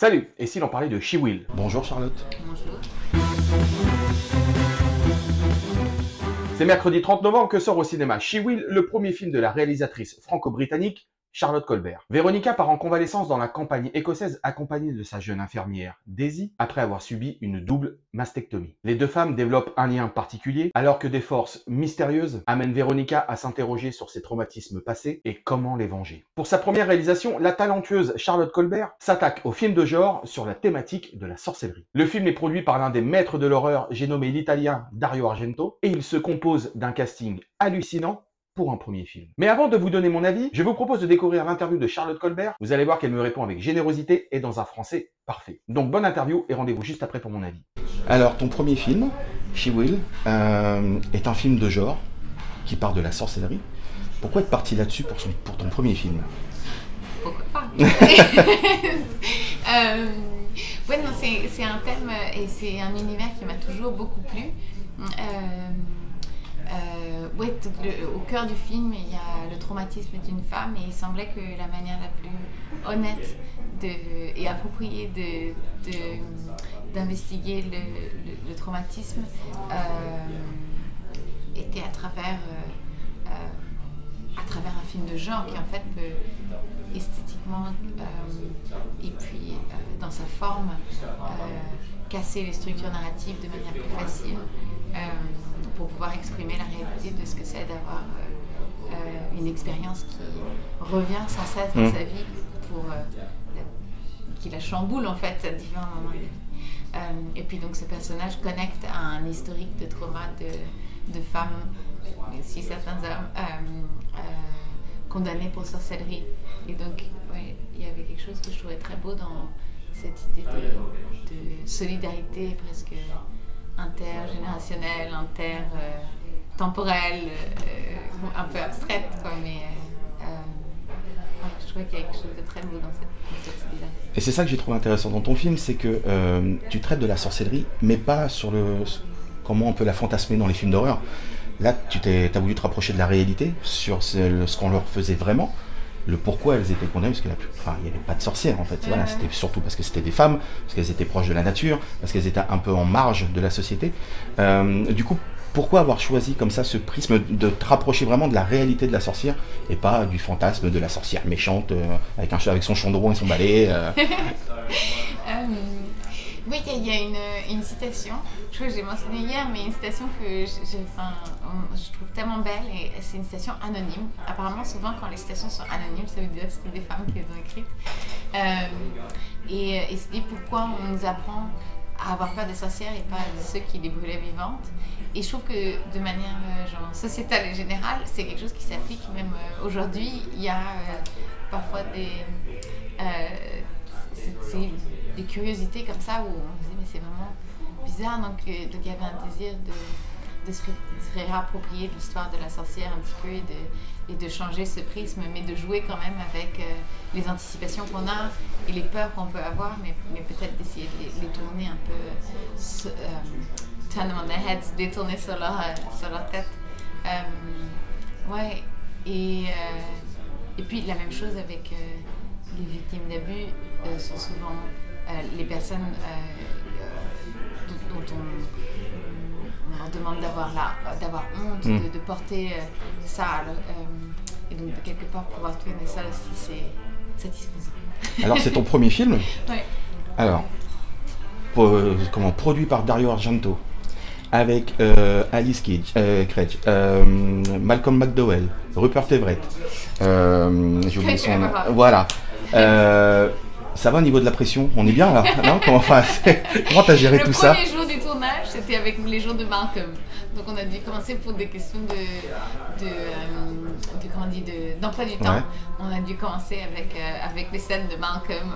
Salut, et si l'on parlait de She Will? Bonjour Charlotte. Bonjour. C'est mercredi 30 novembre que sort au cinéma She Will, le premier film de la réalisatrice franco-britannique Charlotte Colbert. Véronica part en convalescence dans la campagne écossaise accompagnée de sa jeune infirmière, Daisy, après avoir subi une double mastectomie. Les deux femmes développent un lien particulier, alors que des forces mystérieuses amènent Véronica à s'interroger sur ses traumatismes passés et comment les venger. Pour sa première réalisation, la talentueuse Charlotte Colbert s'attaque au film de genre sur la thématique de la sorcellerie. Le film est produit par l'un des maîtres de l'horreur, j'ai nommé l'italien Dario Argento, et il se compose d'un casting hallucinant pour un premier film. Mais avant de vous donner mon avis, je vous propose de découvrir l'interview de Charlotte Colbert. Vous allez voir qu'elle me répond avec générosité et dans un français parfait. Donc bonne interview et rendez-vous juste après pour mon avis. Alors ton premier film, She Will, est un film de genre qui part de la sorcellerie. Pourquoi être parti là-dessus pour ton premier film? Pourquoi pas? Ouais, non, c'est un thème et c'est un univers qui m'a toujours beaucoup plu. Ouais, au cœur du film, il y a le traumatisme d'une femme et il semblait que la manière la plus honnête et appropriée d'investiguer le traumatisme était à travers un film de genre qui en fait peut esthétiquement et puis dans sa forme casser les structures narratives de manière plus facile pour pouvoir exprimer la réalité de ce que c'est d'avoir une expérience qui revient sans cesse dans sa vie qui la chamboule en fait à différents moments de la vie. Et puis donc ce personnage connecte à un historique de trauma de femmes, si certains hommes, condamnés pour sorcellerie. Et donc ouais, il y avait quelque chose que je trouvais très beau dans cette idée de solidarité presque intergénérationnelle, intertemporelle, un peu abstraite, quoi, mais je trouvais qu'il y a quelque chose de très beau dans cette idée-là. Et c'est ça que j'ai trouvé intéressant dans ton film, c'est que tu traites de la sorcellerie, mais pas sur comment on peut la fantasmer dans les films d'horreur. Là, tu as voulu te rapprocher de la réalité, sur ce qu'on leur faisait vraiment, le pourquoi elles étaient condamnées, parce que il n'y avait pas de sorcières en fait. Voilà, c'était surtout parce que c'était des femmes, parce qu'elles étaient proches de la nature, parce qu'elles étaient un peu en marge de la société. Du coup, pourquoi avoir choisi comme ça ce prisme de te rapprocher vraiment de la réalité de la sorcière et pas du fantasme de la sorcière méchante avec son chaudron et son balai Oui, il y a une citation, je crois que j'ai mentionné hier, mais une citation que je trouve tellement belle, et c'est une citation anonyme. Apparemment, souvent, quand les citations sont anonymes, ça veut dire que c'était des femmes qui les ont écrites. Et c'est pourquoi on nous apprend à avoir peur des sorcières et pas de ceux qui les brûlaient vivantes. Et je trouve que de manière sociétale et générale, c'est quelque chose qui s'applique même aujourd'hui. Il y a parfois des curiosités comme ça où on se dit mais c'est vraiment bizarre, donc il y avait un désir de se réapproprier de l'histoire de la sorcière un petit peu et de changer ce prisme, mais de jouer quand même avec les anticipations qu'on a et les peurs qu'on peut avoir, mais peut-être d'essayer de les tourner un peu turn them on their heads, détourner sur leur tête. Ouais, et puis la même chose avec les victimes d'abus sont souvent les personnes dont on leur demande d'avoir honte, de porter ça. Et donc de quelque part pouvoir tourner ça aussi, c'est satisfaisant. Alors c'est ton premier film? Oui. Alors, produit par Dario Argento, avec Alice Craig, Malcolm McDowell, Rupert Everett, j'ai oublié son nom. Voilà. Ça va au niveau de la pression? On est bien là? Non, comment t'as géré tout ça? Le premier jour du tournage, c'était avec les jours de Malcolm. Donc on a dû commencer pour des questions d'emploi du temps. Ouais. On a dû commencer avec les scènes de Malcolm,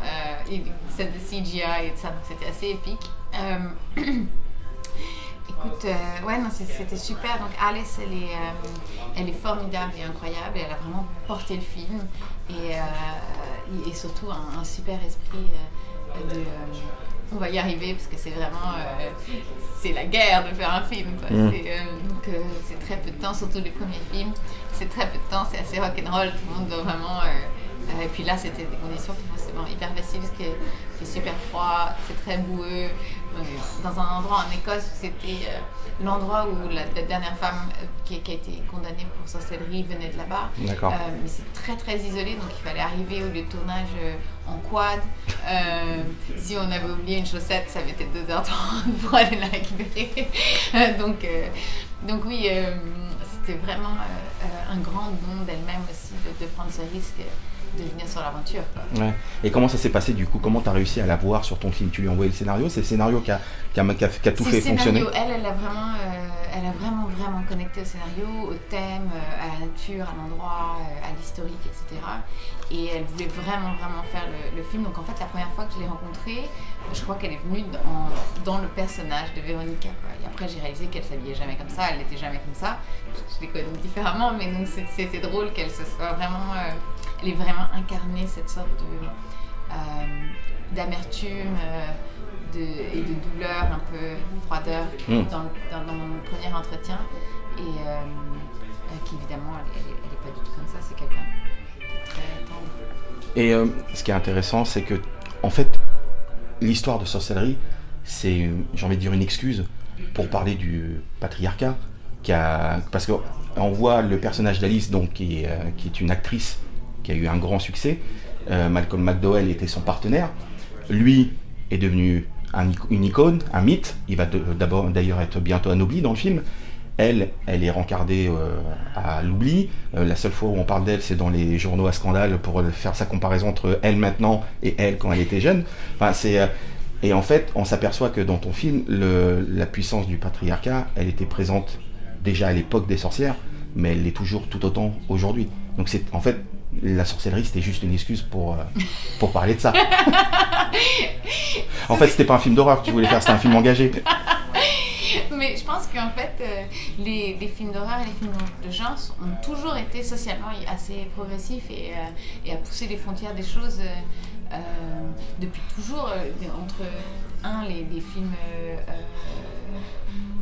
et les scènes de CGI et tout ça. Donc c'était assez épique. Écoute, ouais, non, c'était super. Donc Alice, elle est formidable et incroyable. Elle a vraiment porté le film et surtout un super esprit on va y arriver parce que c'est vraiment c'est la guerre de faire un film, quoi. C'est très peu de temps, surtout les premiers films. C'est très peu de temps, c'est assez rock'n'roll. Tout le monde doit vraiment Et puis là, c'était des conditions qui forcément hyper faciles parce qu'il fait super froid, c'est très boueux. Dans un endroit en Écosse, c'était l'endroit où la dernière femme qui a été condamnée pour sorcellerie venait de là-bas. D'accord. Mais c'est très très isolé, donc il fallait arriver au lieu de tournage en quad. Si on avait oublié une chaussette, ça mettait 2h30 pour aller la récupérer. donc oui, c'était vraiment un grand don d'elle-même aussi de prendre ce risque de venir sur l'aventure. Ouais. Et comment ça s'est passé du coup? Comment tu as réussi à la voir sur ton film? Tu lui as envoyé le scénario? C'est le scénario qui a tout fait fonctionner? Elle a vraiment connecté au scénario, au thème, à la nature, à l'endroit, à l'historique, etc. Et elle voulait vraiment faire le film. Donc en fait, la première fois que je l'ai rencontrée, je crois qu'elle est venue dans le personnage de Véronica, quoi. Et après, j'ai réalisé qu'elle s'habillait jamais comme ça, elle n'était jamais comme ça. Je les connais différemment, mais donc c'était drôle qu'elle se soit vraiment... elle est vraiment incarnée cette sorte d'amertume et de douleur, un peu froideur dans mon premier entretien. Et qu'évidemment, elle est pas du tout comme ça, c'est quelqu'un de très tendre. Et ce qui est intéressant, c'est que, en fait, l'histoire de sorcellerie, c'est, j'ai envie de dire, une excuse pour parler du patriarcat. Parce qu'on voit le personnage d'Alice, donc, qui est une actrice qui a eu un grand succès. Malcolm McDowell était son partenaire. Lui est devenu une icône, un mythe. Il va d'ailleurs être bientôt anobli dans le film. Elle est rencardée à l'oubli. La seule fois où on parle d'elle, c'est dans les journaux à scandale pour faire sa comparaison entre elle maintenant et elle quand elle était jeune. Enfin, et en fait, on s'aperçoit que dans ton film, la puissance du patriarcat, elle était présente déjà à l'époque des sorcières, mais elle l'est toujours tout autant aujourd'hui. Donc en fait, la sorcellerie, c'était juste une excuse pour parler de ça. En fait, c'était pas un film d'horreur que tu voulais faire, c'était un film engagé. Mais je pense qu'en fait, les films d'horreur et les films de genre ont toujours été socialement assez progressifs et à pousser les frontières des choses depuis toujours. Entre les films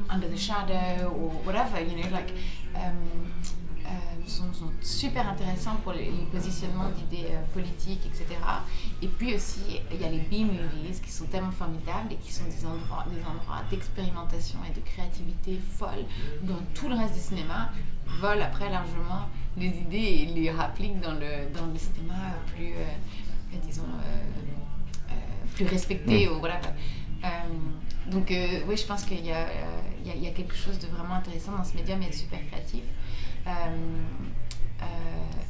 Under the Shadow ou whatever, you know, like, sont super intéressants pour les positionnements d'idées politiques, etc. Et puis aussi, il y a les B-movies qui sont tellement formidables et qui sont des endroits d'expérimentation et de créativité folle dont tout le reste du cinéma vole après largement les idées et les rapplique dans le cinéma plus, disons, plus respecté. Ou voilà. Donc oui, je pense qu'il y a quelque chose de vraiment intéressant dans ce médium et de super créatif.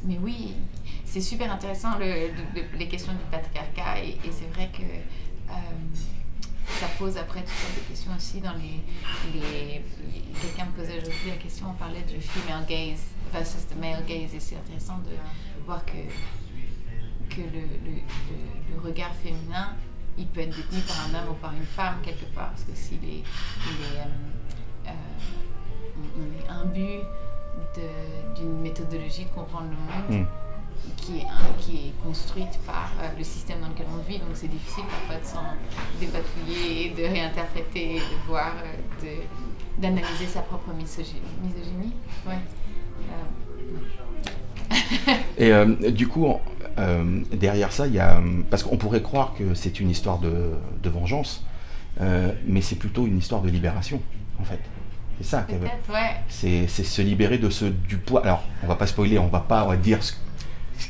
Mais oui, c'est super intéressant les questions du patriarcat et c'est vrai que ça pose après toutes sortes de questions aussi dans quelqu'un me posait aujourd'hui la question, on parlait du female gaze versus the male gaze et c'est intéressant de voir que le regard féminin il peut être détenu par un homme ou par une femme quelque part parce que s'il est imbu d'une méthodologie de comprendre le monde qui est construite par le système dans lequel on vit, donc c'est difficile parfois de s'en dépatouiller, de réinterpréter, de voir, d'analyser sa propre misogynie. Ouais. Et du coup, derrière ça, il y a... Parce qu'on pourrait croire que c'est une histoire de vengeance, mais c'est plutôt une histoire de libération, en fait. C'est ça. Peut-être, ouais. C'est se libérer du poids. Alors, on va pas spoiler, on va dire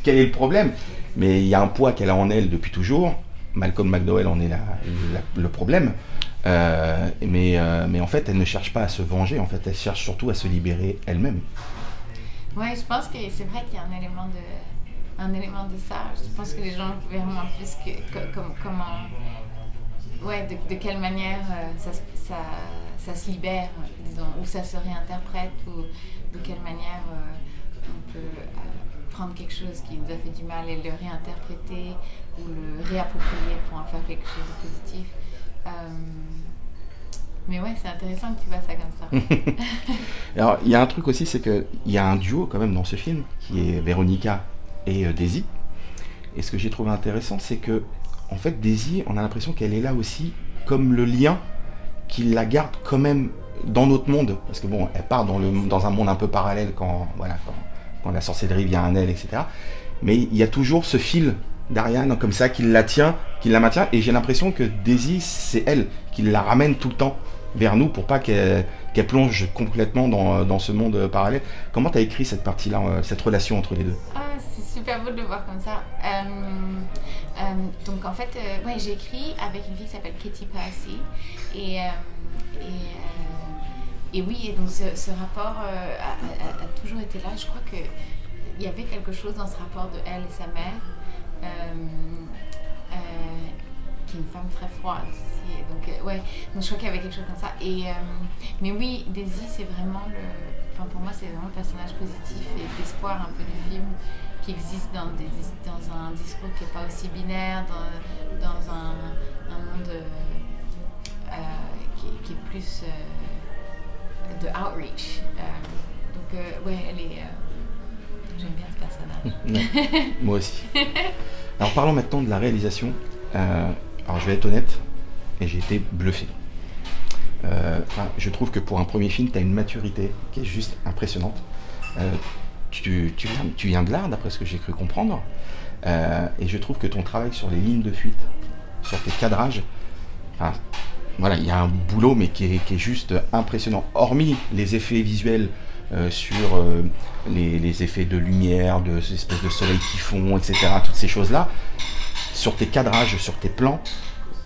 quel est le problème, mais il y a un poids qu'elle a en elle depuis toujours. Malcolm McDowell en est le problème. Mais en fait, elle ne cherche pas à se venger, en fait, elle cherche surtout à se libérer elle-même. Ouais, je pense que c'est vrai qu'il y a un élément de ça. Je pense que les gens verront en plus comment... Ouais, de quelle manière ça se libère, disons, ou ça se réinterprète, ou de quelle manière on peut prendre quelque chose qui nous a fait du mal et le réinterpréter ou le réapproprier pour en faire quelque chose de positif. Mais ouais, c'est intéressant que tu vois ça comme ça. Alors, il y a un truc aussi, c'est qu'il y a un duo quand même dans ce film, qui est Véronica et Daisy. Et ce que j'ai trouvé intéressant, c'est que, en fait, Daisy, on a l'impression qu'elle est là aussi comme le lien qui la garde quand même dans notre monde. Parce que bon, elle part dans un monde un peu parallèle quand la sorcellerie vient à elle, etc. mais il y a toujours ce fil d'Ariane comme ça qui la tient, qui la maintient, et j'ai l'impression que Daisy, c'est elle qui la ramène tout le temps vers nous pour pas qu'elle plonge complètement dans ce monde parallèle. Comment tu as écrit cette partie-là, cette relation entre les deux? Ah, c'est super beau de le voir comme ça. Donc en fait, ouais, j'ai écrit avec une fille qui s'appelle Katie Passy et oui, et donc ce rapport a toujours été là. Je crois qu'il y avait quelque chose dans ce rapport de elle et sa mère, qui est une femme très froide. Donc ouais, donc je crois qu'il y avait quelque chose comme ça. Mais oui, Daisy, c'est vraiment pour moi, c'est vraiment le personnage positif et d'espoir un peu du film, qui existe dans un discours qui n'est pas aussi binaire, dans un monde qui est plus de outreach. Donc ouais, j'aime bien ce personnage. Moi aussi. Alors parlons maintenant de la réalisation. Alors je vais être honnête, et j'ai été bluffé. Je trouve que pour un premier film, tu as une maturité qui est juste impressionnante. Tu viens de l'art, d'après ce que j'ai cru comprendre. Et je trouve que ton travail sur les lignes de fuite, sur tes cadrages, voilà, il y a un boulot mais qui est juste impressionnant. Hormis les effets visuels sur les effets de lumière, de ces espèces de soleil qui font, etc., toutes ces choses-là, sur tes cadrages, sur tes plans,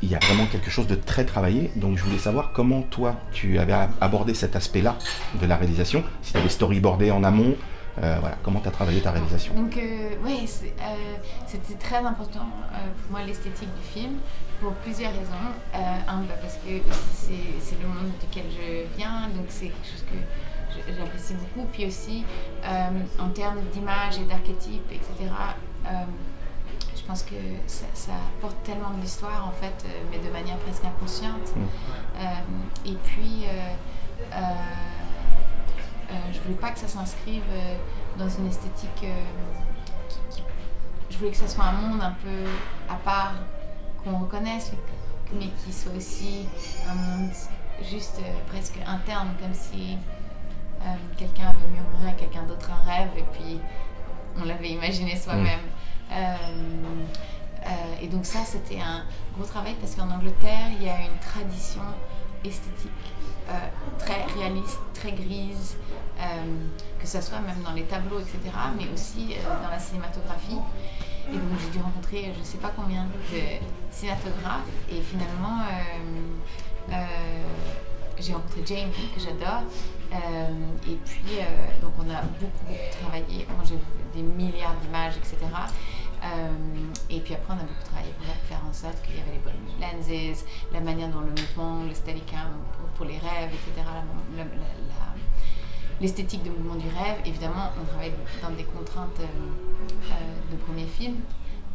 il y a vraiment quelque chose de très travaillé. Donc je voulais savoir comment toi tu avais abordé cet aspect-là de la réalisation, si tu avais storyboardé en amont, voilà, comment tu as travaillé ta réalisation. Donc oui, c'était très important pour moi l'esthétique du film, pour plusieurs raisons. Parce que c'est le monde duquel je viens, donc c'est quelque chose que j'apprécie beaucoup. Puis aussi en termes d'image et d'archétypes, etc., je pense que ça apporte tellement de l'histoire en fait, mais de manière presque inconsciente. Et puis, je voulais pas que ça s'inscrive dans une esthétique je voulais que ça soit un monde un peu à part, qu'on reconnaisse, mais qui soit aussi un monde juste presque interne, comme si quelqu'un avait murmuré à quelqu'un d'autre un rêve et puis on l'avait imaginé soi-même. Et donc ça, c'était un gros travail parce qu'en Angleterre, il y a une tradition esthétique très réaliste, très grise, que ce soit même dans les tableaux, etc., mais aussi dans la cinématographie. Et donc j'ai dû rencontrer je ne sais pas combien de cinématographes et finalement j'ai rencontré Jamie, que j'adore, et puis donc on a beaucoup travaillé. Moi j'ai vu des milliards d'images, etc. Et puis après on a beaucoup travaillé pour faire en sorte qu'il y avait les bonnes lenses, la manière dont le mouvement, le steadicam pour les rêves, etc., l'esthétique de mouvement du rêve. Évidemment on travaille dans des contraintes de premier film,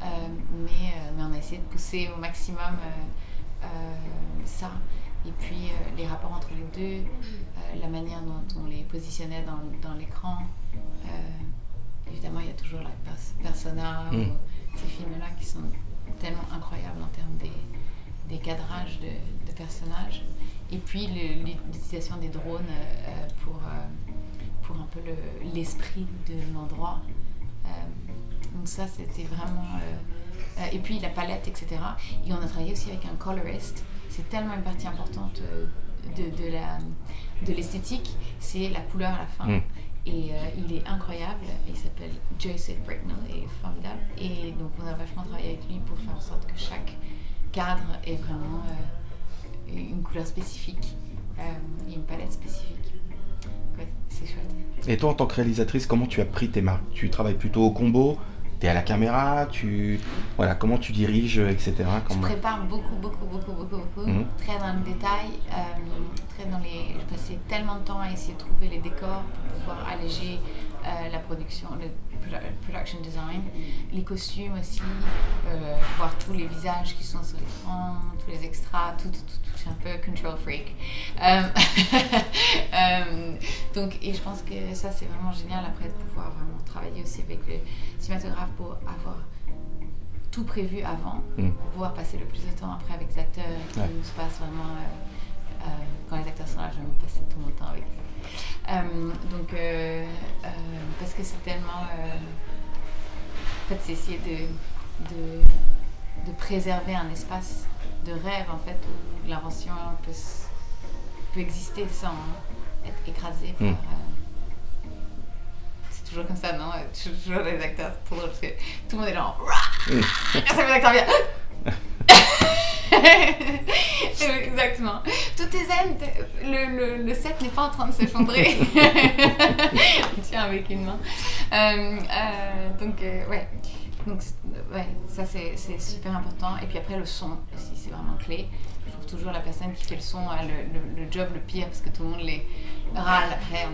mais on a essayé de pousser au maximum ça. Et puis les rapports entre les deux, la manière dont on les positionnait dans l'écran. Évidemment, il y a toujours la persona, ces films-là qui sont tellement incroyables en termes des cadrages de personnages. Et puis l'utilisation des drones pour un peu l'esprit de l'endroit. Donc ça, c'était vraiment... et puis la palette, etc. Et on a travaillé aussi avec un colorist. C'est tellement une partie importante de l'esthétique, c'est la couleur à la fin. Et il est incroyable, il s'appelle Joseph Bricknell, il est formidable. Et donc on a vachement travaillé avec lui pour faire en sorte que chaque cadre ait vraiment une couleur spécifique et une palette spécifique. Ouais, c'est chouette. Et toi en tant que réalisatrice, comment tu as pris tes marques? Tu travailles plutôt au combo? T'es à la caméra, voilà, comment tu diriges, etc. Je prépare beaucoup, très dans le détail, j'ai passé tellement de temps à essayer de trouver les décors pour pouvoir alléger la production, le production design, les costumes aussi, voir tous les visages qui sont sur l'écran, tous les extras, tout, je suis un peu control freak. Donc, et je pense que ça c'est vraiment génial après de pouvoir vraiment travailler aussi avec le cinématographe pour avoir tout prévu avant, pour pouvoir passer le plus de temps après avec les acteurs, qui nous se passe vraiment, quand les acteurs sont là, j'aime passer tout mon temps avec eux. Donc, parce que c'est tellement En fait, c'est essayer de préserver un espace de rêve, en fait, où l'invention peut exister sans être écrasée par... c'est toujours comme ça, non? Toujours les acteurs, c'est trop drôle parce que tout le monde est genre... Ça fait l'acteur bien. Exactement. Tout est zen. Le set n'est pas en train de s'effondrer. Tiens, avec une main. Ouais. Donc, ouais, ça c'est super important. Et puis après, le son aussi, c'est vraiment clé. Je trouve toujours la personne qui fait le son a le job le pire parce que tout le monde les râle après.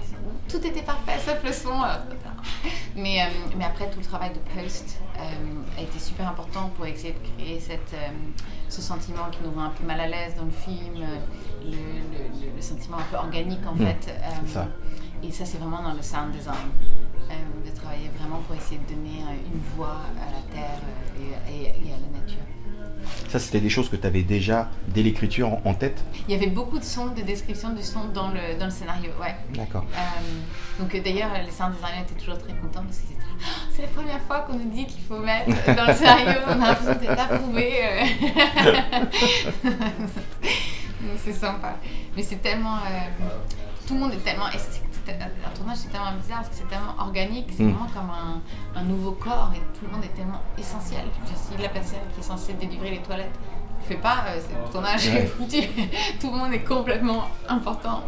Tout était parfait, sauf le son. Mais après, tout le travail de post a été super important pour essayer de créer ce sentiment qui nous rend un peu mal à l'aise dans le film, le sentiment un peu organique en fait. Ça. Et ça, c'est vraiment dans le sound design. De travailler vraiment pour essayer de donner une voix à la terre et à la nature. Ça, c'était des choses que tu avais déjà, dès l'écriture, en tête? Il y avait beaucoup de sons, de descriptions de sons dans le scénario, ouais. D'accord. Donc d'ailleurs, les sound designers étaient toujours très contents parce que c'est la première fois qu'on nous dit qu'il faut mettre dans le scénario, on a l'impression d'être approuvé. Donc c'est sympa. Mais c'est tellement... tout le monde est tellement... Un tournage c'est tellement bizarre parce que c'est tellement organique, c'est vraiment comme un nouveau corps et tout le monde est tellement essentiel. Si la personne qui est censée délivrer les toilettes ne fait pas, le tournage est foutu. Tout le monde est complètement important.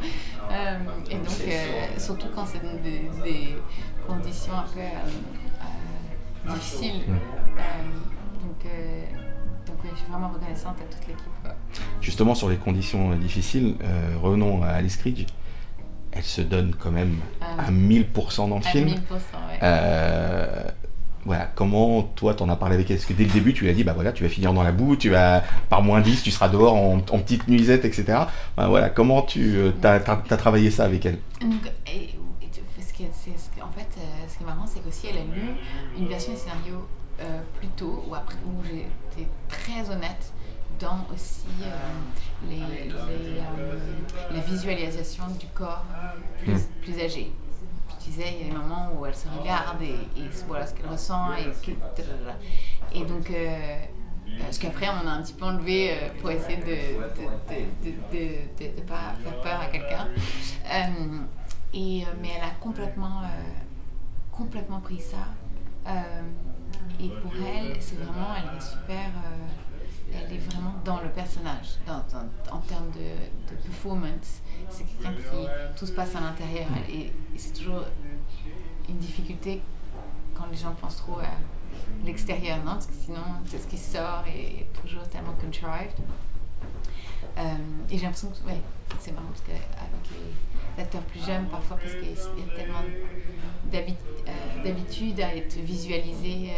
Et donc, surtout quand c'est dans des conditions un peu difficiles. Donc ouais, je suis vraiment reconnaissante à toute l'équipe. Justement, sur les conditions difficiles, revenons à Alice Krige. Elle se donne quand même à 1000% dans le film. 1000%, ouais. Voilà, comment toi t'en as parlé avec elle? Est-ce que dès le début tu lui as dit bah voilà, tu vas finir dans la boue, tu vas par -10, tu seras dehors en petite nuisette, etc. Bah, voilà, comment tu as travaillé ça avec elle? Donc, en fait, ce qui est marrant, c'est qu'aussi elle a lu une version du scénario plus tôt, où j'ai été très honnête dans aussi la visualisation du corps plus âgé. Je disais, il y a des moments où elle se regarde et voilà ce qu'elle ressent. Et donc, ce qu'après on a un petit peu enlevé pour essayer de ne pas faire peur à quelqu'un. Mais elle a complètement pris ça. Et pour elle, c'est vraiment, elle est super... elle est vraiment dans le personnage, en termes de performance. C'est quelqu'un qui tout se passe à l'intérieur et c'est toujours une difficulté quand les gens pensent trop à l'extérieur, non? Parce que sinon, c'est ce qui sort et est toujours tellement contrived. Et j'ai l'impression que c'est marrant parce qu'avec les acteurs plus jeunes, parfois parce qu'il y a tellement d'habitude à être visualisé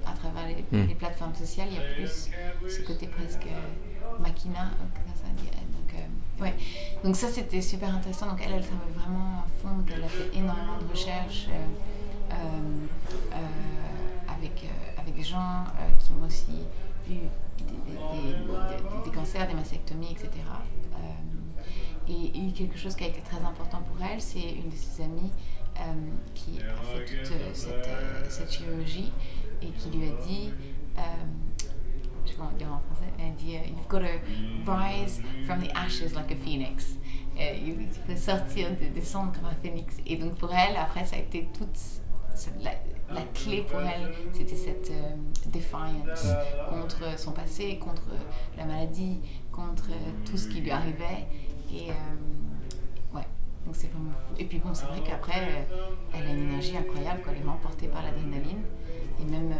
à travers les plateformes sociales, il y a plus ce côté presque machina, comme ça dit. Donc ça c'était super intéressant. Donc elle travaille vraiment à fond. Donc elle a fait énormément de recherches avec des gens qui ont aussi eu des cancers, des mastectomies, etc. Et quelque chose qui a été très important pour elle, c'est une de ses amies qui a fait toute cette chirurgie et qui lui a dit, je sais pas comment dire en français, elle a dit you've got to rise from the ashes like a phoenix. Il faut sortir des cendres comme un phénix. Et donc pour elle, après, ça a été toute la clé pour elle, c'était cette defiance contre son passé, contre la maladie, contre tout ce qui lui arrivait. Et donc c'est vraiment fou. Et puis bon, c'est vrai qu'après, elle a une énergie incroyable, elle est emportée par l'adrénaline. Et même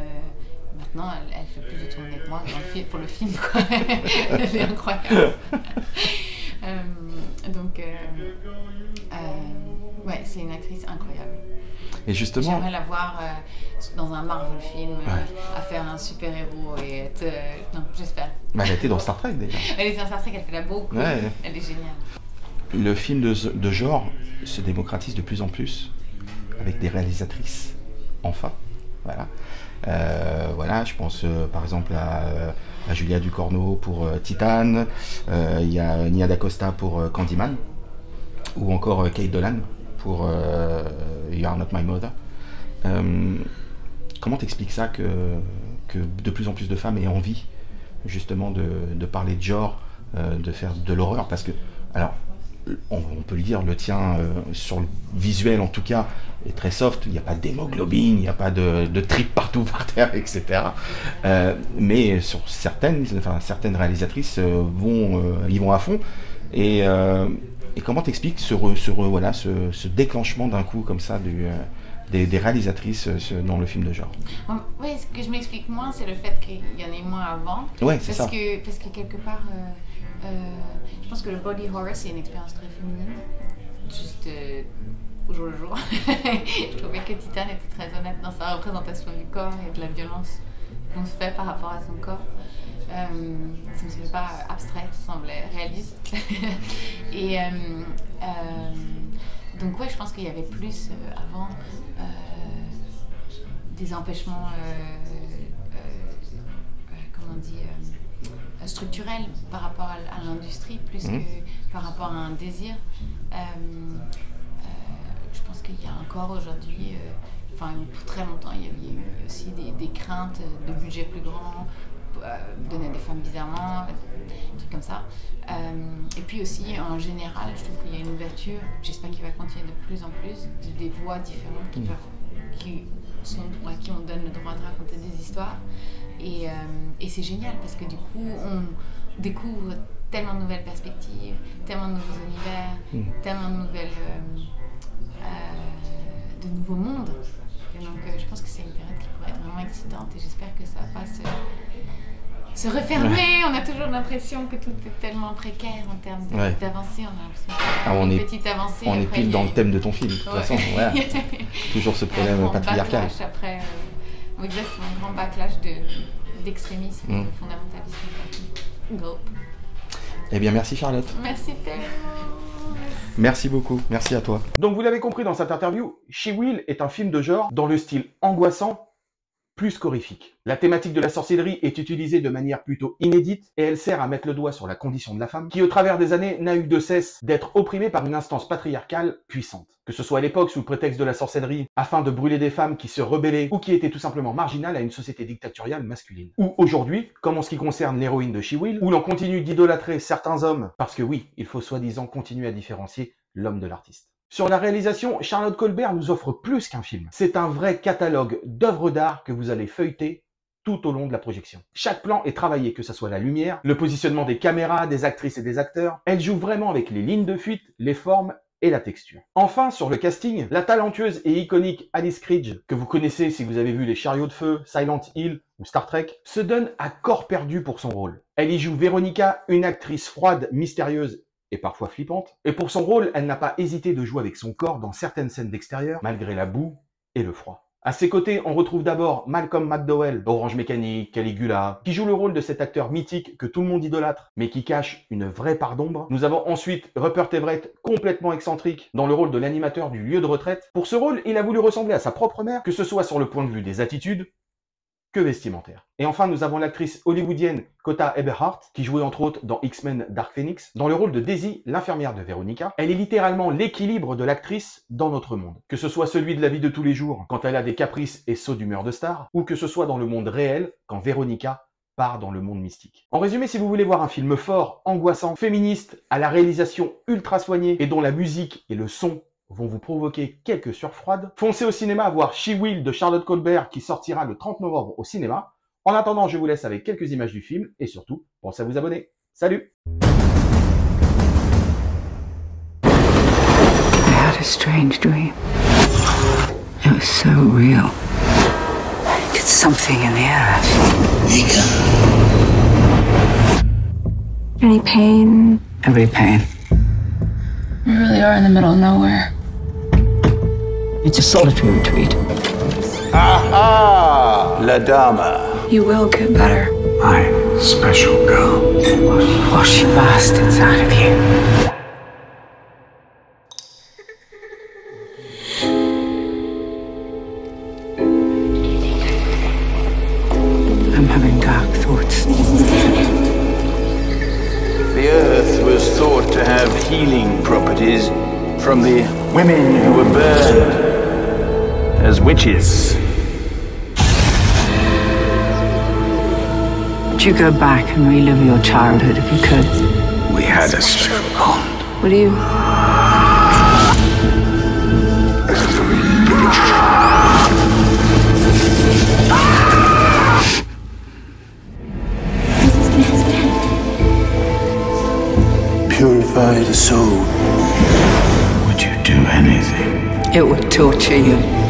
maintenant, elle fait plus de tournées que moi pour le film, quoi. Elle est incroyable. C'est une actrice incroyable. Et justement, j'aimerais la voir dans un Marvel film, à faire un super-héros et être... non, j'espère. Elle était dans Star Trek déjà. Elle était dans Star Trek, elle fait la beaucoup. Elle est géniale. Le film de genre se démocratise de plus en plus avec des réalisatrices, enfin. Voilà, je pense par exemple à Julia Ducournau pour Titane, il y a Nia DaCosta pour Candyman, ou encore Kate Dolan pour You Are Not My Mother. comment t'expliques ça que de plus en plus de femmes aient envie justement de parler de genre, de faire de l'horreur? Parce que, alors, on peut le dire, le tien, sur le visuel en tout cas, est très soft. Il n'y a pas d'hémoglobine, il n'y a pas de tripes partout par terre, etc. Mais sur certaines réalisatrices y vont à fond. Et comment t'expliques ce déclenchement d'un coup comme ça des réalisatrices dans le film de genre? Oui, ce que je m'explique moins, c'est le fait qu'il y en ait moins avant. Ouais, c'est ça. Parce que quelque part, je pense que le body horror, c'est une expérience très féminine, juste au jour le jour. Je trouvais que Titan était très honnête dans sa représentation du corps et de la violence qu'on se fait par rapport à son corps. Ça me semblait pas abstrait, ça semblait réaliste. Et donc ouais, je pense qu'il y avait plus avant des empêchements, comment on dit, structurels par rapport à l'industrie, plus que par rapport à un désir. Je pense qu'il y a encore aujourd'hui, pour très longtemps, il y avait eu aussi des craintes de budget plus grand, donner des femmes bizarrement, des trucs comme ça. Et puis aussi, en général, je trouve qu'il y a une ouverture, j'espère qu'il va continuer de plus en plus, des voix différentes qui on donne le droit de raconter des histoires. Et c'est génial parce que du coup, on découvre tellement de nouvelles perspectives, tellement de nouveaux univers, tellement de nouveaux mondes. Et donc, je pense que c'est une période qui pourrait être vraiment excitante et j'espère que ça va pas se refermer. On a toujours l'impression que tout est tellement précaire en termes d'avancée. On a l'impression qu'il y a une petite avancée. On est pile dans le thème de ton film, de toute façon. Ouais. Toujours ce problème patriarcal. Après, exactement, un grand backlash d'extrémisme, de fondamentalisme. Go. Eh bien, merci Charlotte. Merci tellement. Merci beaucoup, merci à toi. Donc vous l'avez compris dans cette interview, She Will est un film de genre dans le style angoissant, plus qu'horrifique. La thématique de la sorcellerie est utilisée de manière plutôt inédite et elle sert à mettre le doigt sur la condition de la femme qui, au travers des années, n'a eu de cesse d'être opprimée par une instance patriarcale puissante. Que ce soit à l'époque sous le prétexte de la sorcellerie afin de brûler des femmes qui se rebellaient ou qui étaient tout simplement marginales à une société dictatoriale masculine. Ou aujourd'hui, comme en ce qui concerne l'héroïne de She Will, où l'on continue d'idolâtrer certains hommes parce que oui, il faut soi-disant continuer à différencier l'homme de l'artiste. Sur la réalisation, Charlotte Colbert nous offre plus qu'un film. C'est un vrai catalogue d'œuvres d'art que vous allez feuilleter tout au long de la projection. Chaque plan est travaillé, que ce soit la lumière, le positionnement des caméras, des actrices et des acteurs. Elle joue vraiment avec les lignes de fuite, les formes et la texture. Enfin, sur le casting, la talentueuse et iconique Alice Krige, que vous connaissez si vous avez vu Les Chariots de Feu, Silent Hill ou Star Trek, se donne à corps perdu pour son rôle. Elle y joue Veronica, une actrice froide, mystérieuse et parfois flippante. Et pour son rôle, elle n'a pas hésité de jouer avec son corps dans certaines scènes d'extérieur, malgré la boue et le froid. À ses côtés, on retrouve d'abord Malcolm McDowell, Orange Mécanique, Caligula, qui joue le rôle de cet acteur mythique que tout le monde idolâtre, mais qui cache une vraie part d'ombre. Nous avons ensuite Rupert Everett, complètement excentrique, dans le rôle de l'animateur du lieu de retraite. Pour ce rôle, il a voulu ressembler à sa propre mère, que ce soit sur le point de vue des attitudes, que vestimentaire. Et enfin, nous avons l'actrice hollywoodienne Kota Eberhardt, qui jouait entre autres dans X-Men Dark Phoenix, dans le rôle de Daisy, l'infirmière de Veronica. Elle est littéralement l'équilibre de l'actrice dans notre monde. Que ce soit celui de la vie de tous les jours, quand elle a des caprices et sauts d'humeur de star, ou que ce soit dans le monde réel, quand Veronica part dans le monde mystique. En résumé, si vous voulez voir un film fort, angoissant, féministe, à la réalisation ultra soignée, et dont la musique et le son vont vous provoquer quelques sueurs froides, foncez au cinéma voir She Will de Charlotte Colbert qui sortira le 30 novembre au cinéma. En attendant, je vous laisse avec quelques images du film et surtout, pensez à vous abonner. Salut! I had a strange dream. It was so real. It's something in the air. Any pain? Every pain. We really are in the middle of nowhere. It's a solitary retreat. Aha! La Dama. You will get better. My special girl. Wash your bastards out of you. I'm having dark thoughts. The earth was thought to have healing properties from the women who were burned as witches. Would you go back and relive your childhood if you could? We had a special bond. Would you? Purify the soul. Would you do anything? It would torture you.